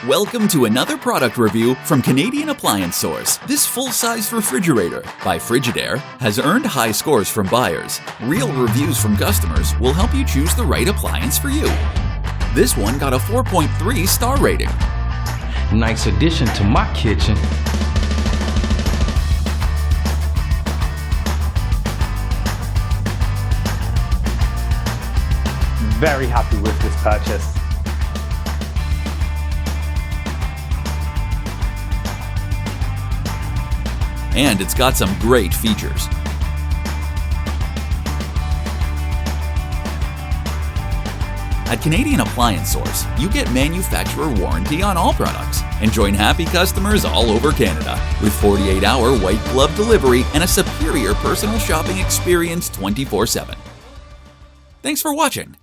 Welcome to another product review from Canadian Appliance Source. This full-size refrigerator by Frigidaire has earned high scores from buyers. Real reviews from customers will help you choose the right appliance for you. This one got a 4.3 star rating. Nice addition to my kitchen. Very happy with this purchase. And it's got some great features. At Canadian Appliance Source, you get manufacturer warranty on all products and join happy customers all over Canada with 48-hour white glove delivery and a superior personal shopping experience 24/7. Thanks for watching.